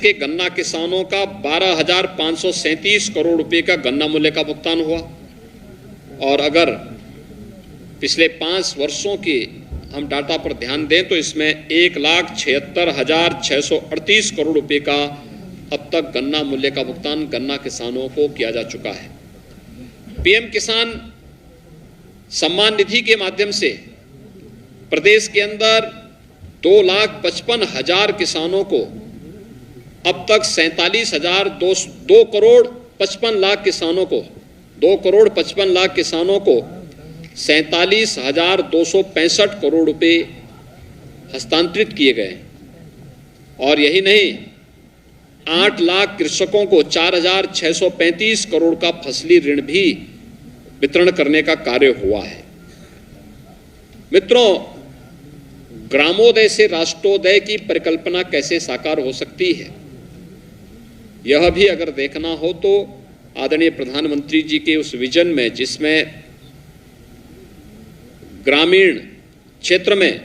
के गन्ना किसानों का 12,537 करोड़ रुपए का गन्ना मूल्य का भुगतान हुआ। और अगर पिछले 5 वर्षों के हम डाटा पर ध्यान दें तो इसमें 1,76,638 करोड़ रुपए का अब तक गन्ना मूल्य का भुगतान गन्ना किसानों को किया जा चुका है। पीएम किसान सम्मान निधि के माध्यम से प्रदेश के अंदर 2,55,000 किसानों को अब तक 2 करोड़ 55 लाख किसानों को 2 करोड़ 55 लाख किसानों को 47,265 करोड़ रुपए हस्तांतरित किए गए। और यही नहीं, 8 लाख कृषकों को 4,635 करोड़ का फसली ऋण भी वितरण करने का कार्य हुआ है। मित्रों, ग्रामोदय से राष्ट्रोदय की परिकल्पना कैसे साकार हो सकती है, यह भी अगर देखना हो तो आदरणीय प्रधानमंत्री जी के उस विजन में, जिसमें ग्रामीण क्षेत्र में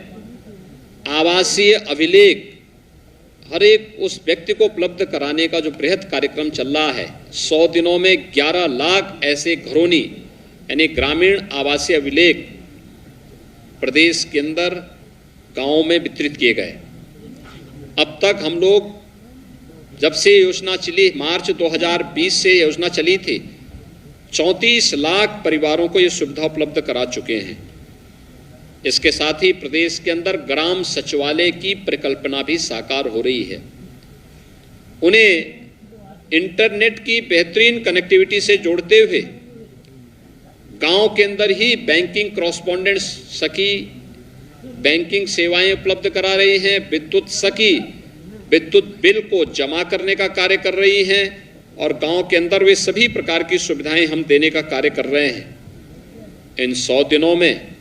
आवासीय अभिलेख हर एक उस व्यक्ति को उपलब्ध कराने का जो बृहद कार्यक्रम चल रहा है, 100 दिनों में 11 लाख ऐसे घरोनी यानी ग्रामीण आवासीय अभिलेख प्रदेश के अंदर गांवों में वितरित किए गए। अब तक हम लोग जब से योजना चली, मार्च 2020 से योजना चली थी, 34 लाख परिवारों को ये सुविधा उपलब्ध करा चुके हैं। इसके साथ ही प्रदेश के अंदर ग्राम सचिवालय की परिकल्पना भी साकार हो रही है। उन्हें इंटरनेट की बेहतरीन कनेक्टिविटी से जोड़ते हुए गांव के अंदर ही बैंकिंग कॉरस्पॉन्डेंट सखी बैंकिंग सेवाएं उपलब्ध करा रही हैं, विद्युत सखी विद्युत बिल को जमा करने का कार्य कर रही हैं, और गांव के अंदर वे सभी प्रकार की सुविधाएं हम देने का कार्य कर रहे हैं। इन 100 दिनों में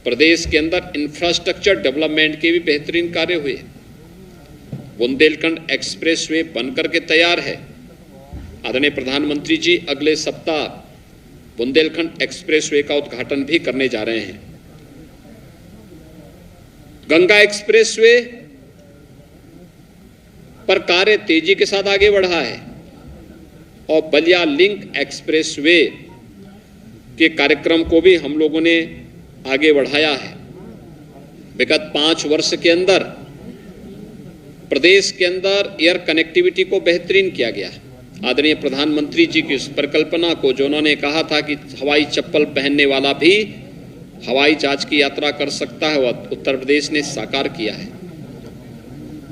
प्रदेश के अंदर इंफ्रास्ट्रक्चर डेवलपमेंट के भी बेहतरीन कार्य हुए। बुंदेलखंड एक्सप्रेसवे बनकर के तैयार है। आदरणीय प्रधानमंत्री जी अगले सप्ताह बुंदेलखंड एक्सप्रेसवे का उद्घाटन भी करने जा रहे हैं। गंगा एक्सप्रेसवे पर कार्य तेजी के साथ आगे बढ़ा है, और बलिया लिंक एक्सप्रेसवे के कार्यक्रम को भी हम लोगों ने आगे बढ़ाया है। विगत 5 वर्ष के अंदर प्रदेश के अंदर एयर कनेक्टिविटी को बेहतरीन किया गया। आदरणीय प्रधानमंत्री जी की उस परिकल्पना को, जो उन्होंने कहा था कि हवाई चप्पल पहनने वाला भी हवाई जहाज की यात्रा कर सकता है, वह उत्तर प्रदेश ने साकार किया है।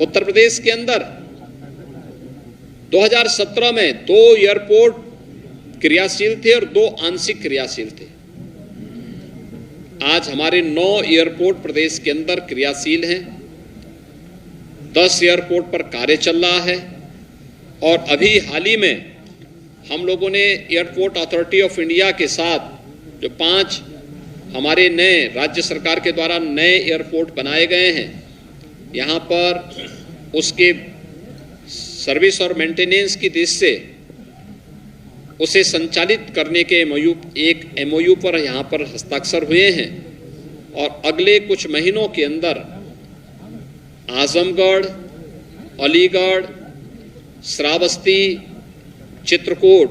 उत्तर प्रदेश के अंदर 2017 में 2 एयरपोर्ट क्रियाशील थे और 2 आंशिक क्रियाशील थे। आज हमारे 9 एयरपोर्ट प्रदेश के अंदर क्रियाशील हैं, 10 एयरपोर्ट पर कार्य चल रहा है, और अभी हाल ही में हम लोगों ने एयरपोर्ट अथॉरिटी ऑफ इंडिया के साथ जो 5 हमारे नए राज्य सरकार के द्वारा नए एयरपोर्ट बनाए गए हैं, यहाँ पर उसके सर्विस और मेंटेनेंस की दृष्टि से उसे संचालित करने के एक एमओयू पर यहाँ पर हस्ताक्षर हुए हैं। और अगले कुछ महीनों के अंदर आजमगढ़, अलीगढ़, श्रावस्ती, चित्रकूट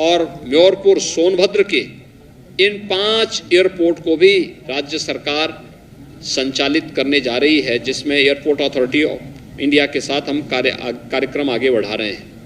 और म्योरपुर सोनभद्र के इन 5 एयरपोर्ट को भी राज्य सरकार संचालित करने जा रही है, जिसमें एयरपोर्ट अथॉरिटी ऑफ इंडिया के साथ हम कार्यक्रम आगे बढ़ा रहे हैं।